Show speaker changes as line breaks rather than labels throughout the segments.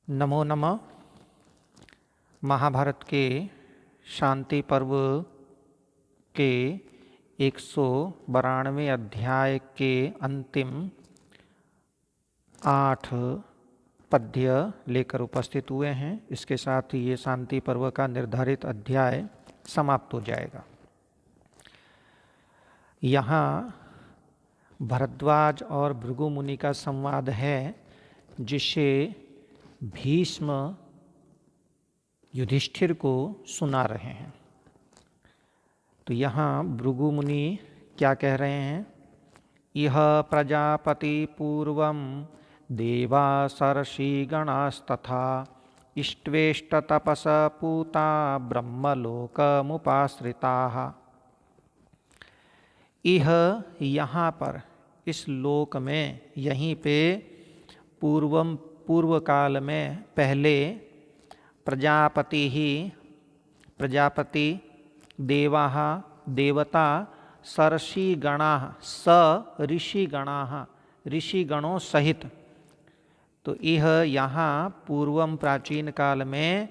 नमो नमः। महाभारत के शांति पर्व के 192वें अध्याय के अंतिम 8 पद्य लेकर उपस्थित हुए हैं। इसके साथ ही ये शांति पर्व का निर्धारित अध्याय समाप्त हो जाएगा। यहाँ भरद्वाज और भृगु मुनि का संवाद है, जिसे भीष्म युधिष्ठिर को सुना रहे हैं। तो यहाँ भृगु मुनि क्या कह रहे हैं? इह प्रजापति पूर्वं देवा सरषि गणास्तथा इष्ट्वेष्ट तपस पूता ब्रह्मलोकमुपाश्रिताः। इह यहाँ पर इस लोक में, यहीं पे पूर्व काल में पहले प्रजापति देवाः देवता सरषि गणाः स ऋषि गणाः ऋषिगणों सहित। तो यह यहाँ पूर्वम प्राचीन काल में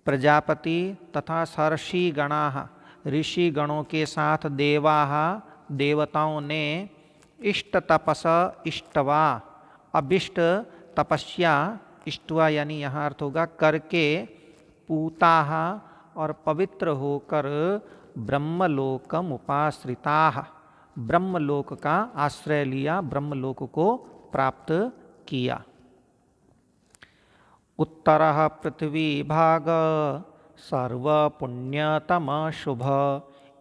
प्रजापति तथा सरषि गणाः ऋषि गणों के साथ देवाः देवताओं ने इष्ट तपस इष्टवा अभिष्ट तपस्या इष्टवा यानी यहाँ अर्थ होगा करके पूताः और पवित्र होकर ब्रह्मलोकम उपाश्रिताः ब्रह्मलोक का आश्रय लिया, ब्रह्मलोक को प्राप्त किया। उत्तरः पृथ्वी भाग सर्व पुण्यतम शुभ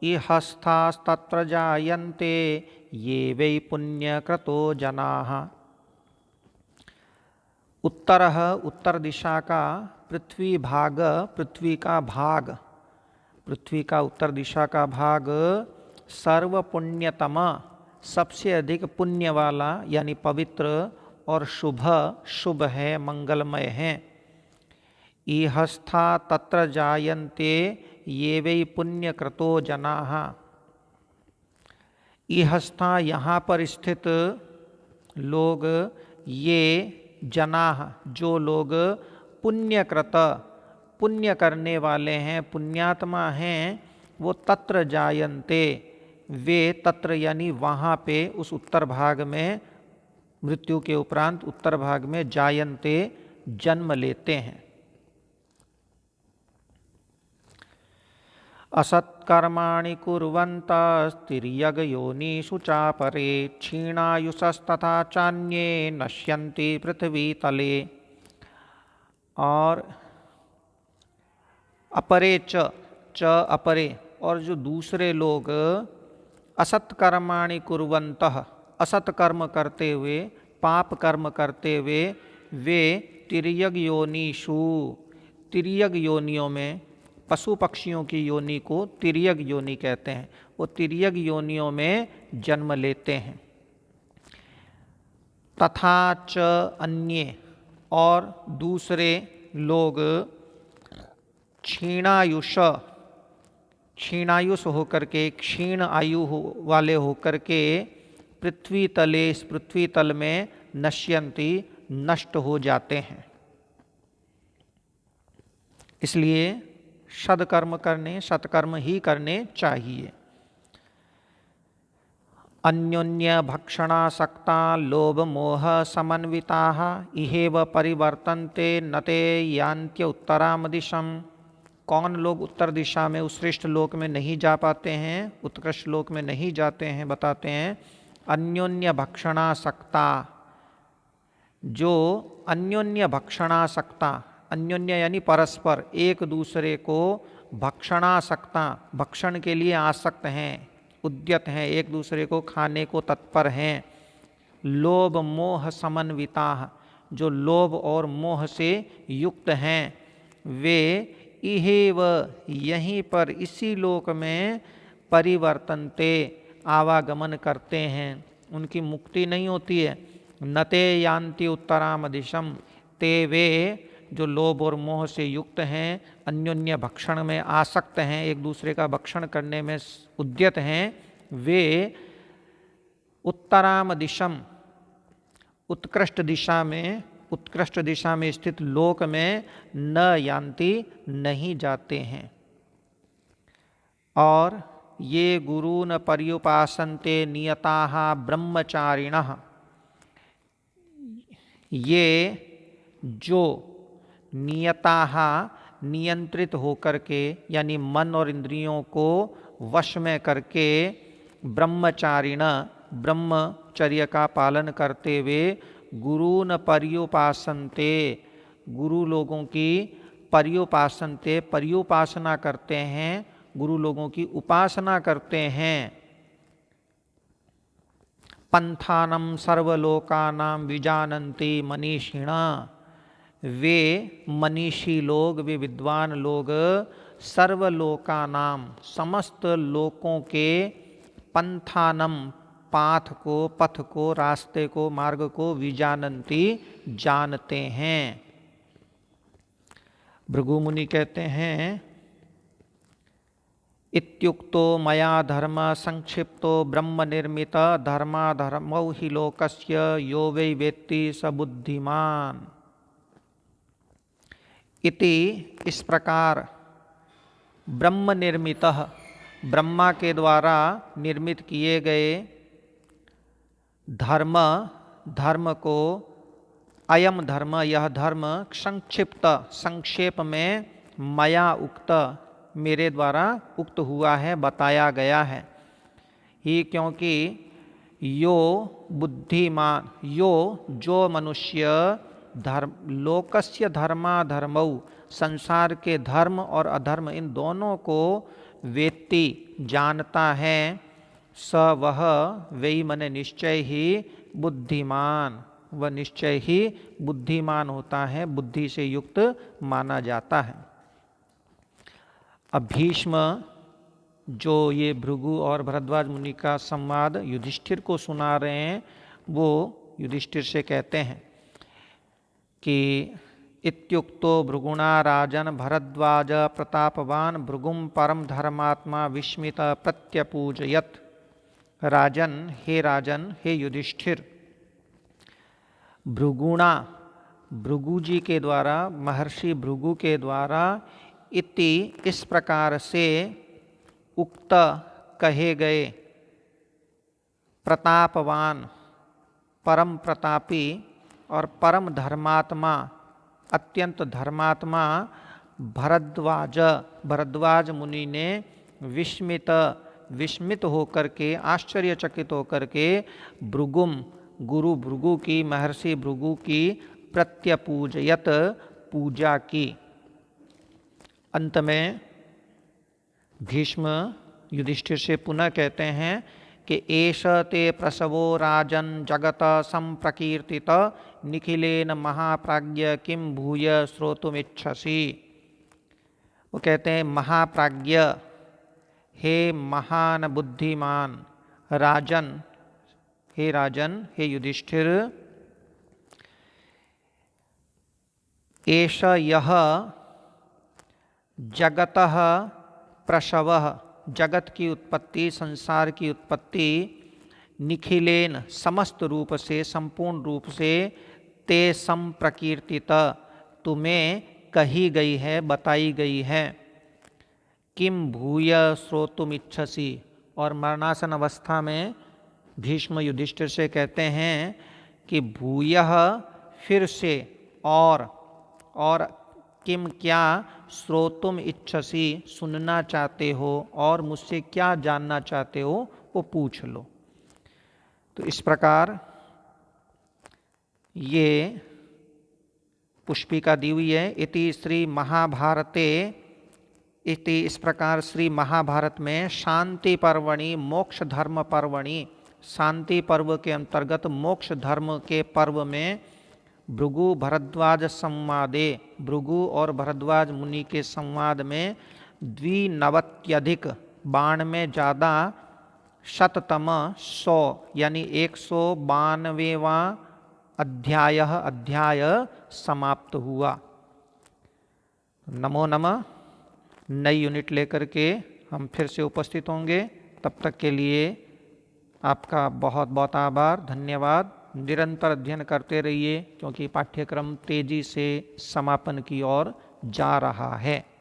इहस्थास्तत्र जायन्ते ये वै पुण्यकृतो जनाः। उत्तर दिशा का पृथ्वी भाग, पृथ्वी का उत्तर दिशा का भाग सर्व पुण्यतम सबसे अधिक पुण्य वाला यानी पवित्र और शुभ है, मंगलमय है। इहस्था तत्र जायन्ते ये वै पुण्यकृतो जनाः। इहस्था यहाँ पर स्थित लोग, ये जनाः जो लोग पुण्यकृत पुण्य करने वाले हैं, पुण्यात्मा हैं, वो तत्र जायन्ते वे तत्र यानी वहाँ पे उस उत्तर भाग में, मृत्यु के उपरांत उत्तर भाग में जायन्ते जन्म लेते हैं। असत्कर्माणि कुर्वन्तस्तिर्यगयोनिषु चापरे क्षीणायुषस्तथा चान्ये नश्यन्ति पृथ्वी तले। और अपरे च अपरे और जो दूसरे लोग असत्कर्माणि कुर्वन्तः असत कर्म करते हुए, पाप कर्म करते हुए, वे तिर्यग योनियों में, पशु पक्षियों की योनि को तिर्यग योनि कहते हैं, वो तिर्यग योनियों में जन्म लेते हैं। तथा च अन्ये और दूसरे लोग क्षीणायुष होकर के, क्षीण आयु वाले होकर के पृथ्वी तले, इस पृथ्वी तल में नश्यन्ति नष्ट हो जाते हैं। इसलिए सत्कर्म ही करने चाहिए। अन्योन्य भक्षणासक्ता लोभ मोह समन्विताः इहेव परिवर्तन्ते नते यान्त्य उत्तराम दिशम। कौन लोग उत्तर दिशा में, उस श्रेष्ठ लोक में नहीं जा पाते हैं, उत्कृष्ट लोक में नहीं जाते हैं? बताते हैं अन्योन्य भक्षणासक्ता, जो अन्योन्य भक्षणासक्ता, अन्योन्य यानी परस्पर एक दूसरे को भक्षणासक्ता भक्षण के लिए आसक्त हैं, उद्यत हैं, एक दूसरे को खाने को तत्पर हैं। लोभ मोह समन्विता, जो लोभ और मोह से युक्त हैं, वे इहेव यहीं पर इसी लोक में परिवर्तनते आवागमन करते हैं, उनकी मुक्ति नहीं होती है। नते यान्ति उत्तराम दिशम, ते वे जो लोभ और मोह से युक्त हैं, अन्योन्य भक्षण में आसक्त हैं, एक दूसरे का भक्षण करने में उद्यत हैं, वे उत्तराम दिशम उत्कृष्ट दिशा में उत्कृष्ट दिशा में स्थित लोक में न यान्ति, नहीं जाते हैं। और ये गुरून् पर्युपासन्ते नियताः ब्रह्मचारिणः, ये जो नियताः नियंत्रित होकर के, यानी मन और इंद्रियों को वश में करके, ब्रह्मचारिण ब्रह्मचर्य का पालन करते हुए, गुरून् पर्युपासन्ते गुरु लोगों की पर्युपासन्ते पर्युपासना करते हैं, गुरु लोगों की उपासना करते हैं। पंथानम सर्वलोकानां विजानन्ति मनीषिणा, वे मनीषी लोग, वे विद्वान लोग, सर्वलोकानाम समस्त लोकों के, पंथानम पाथ को, पथ को, रास्ते को, मार्ग को, विजानन्ति जानते हैं। भृगु मुनि कहते हैं, इत्युक्तो मया धर्म संक्षिप्तो ब्रह्म निर्मित धर्माधर्मौ हि लोकस्य यो वै वेत्ति स बुद्धिमान। इति, इस प्रकार, ब्रह्म निर्मितः, ब्रह्मा के द्वारा निर्मित किए गए धर्म, धर्म को, अयम धर्म, यह धर्म, संक्षिप्त, संक्षेप में, मया उक्त, मेरे द्वारा उक्त हुआ है, बताया गया है। ही क्योंकि यो बुद्धिमान, यो जो मनुष्य, धर्म लोकस्य धर्माधर्मौ, संसार के धर्म और अधर्म इन दोनों को, वेत्ति जानता है, स वह, वही मने निश्चय ही, बुद्धिमान, वह निश्चय ही बुद्धिमान होता है, बुद्धि से युक्त माना जाता है। अब भीष्म जो ये भृगु और भरद्वाज मुनि का संवाद युधिष्ठिर को सुना रहे हैं, वो युधिष्ठिर से कहते हैं कि इत्युक्तो भृगुणा राजन भरद्वाज प्रतापवान भृगुम परम धर्मात्मा विस्मित प्रत्यपूजयत। राजन, हे राजन, हे युधिष्ठिर, भृगुणा, भृगु जी के द्वारा, महर्षि भृगु के द्वारा, इति, इस प्रकार से, उक्त, कहे गए, प्रतापवान, परम प्रतापी और परम धर्मात्मा, अत्यंत धर्मात्मा भरद्वाज, भरद्वाज मुनि ने विस्मित, विस्मित होकर के, आश्चर्यचकित होकर के, भृगुम, गुरु भृगु की, महर्षि भृगु की, प्रत्यपूजयत, पूजा की। अंत में भीष्म युधिष्ठिर से पुनः कहते हैं कि एष ते प्रसवो राजन जगत संप्रकीर्तित निखिलेन महाप्राज्ञ किम भूय श्रोतुमिच्छसि। वो कहते हैं, महाप्राज्ञ, हे महान बुद्धिमान राजन, हे राजन, हे युधिष्ठिर, एष यह जगतः प्रसवः, जगत की उत्पत्ति, संसार की उत्पत्ति, निखिलेन, समस्त रूप से, संपूर्ण रूप से, ते संप्रकीर्तित, तुम्हें कही गई है, बताई गई है, किम भूय श्रोतुमिच्छसि। और मरणासन अवस्था में भीष्म युधिष्ठिर से कहते हैं कि भूयः, फिर से, और किम, क्या, श्रोतुम इच्छसि, सुनना चाहते हो, और मुझसे क्या जानना चाहते हो, वो पूछ लो। तो इस प्रकार ये पुष्पिका दी हुई है। इति श्री महाभारते, इति, इस प्रकार श्री महाभारत में शांति पर्वणि मोक्ष धर्म पर्वणि, शांति पर्व के अंतर्गत मोक्ष धर्म के पर्व में, भृगु भरद्वाज संवादे, भृगु और भरद्वाज मुनि के संवाद में, 92 बाण में ज़्यादा, शततम 100 यानी 192वां अध्याय समाप्त हुआ। नमो नमः। नई यूनिट लेकर के हम फिर से उपस्थित होंगे। तब तक के लिए आपका बहुत बहुत आभार, धन्यवाद। निरंतर अध्ययन करते रहिए, क्योंकि पाठ्यक्रम तेजी से समापन की ओर जा रहा है।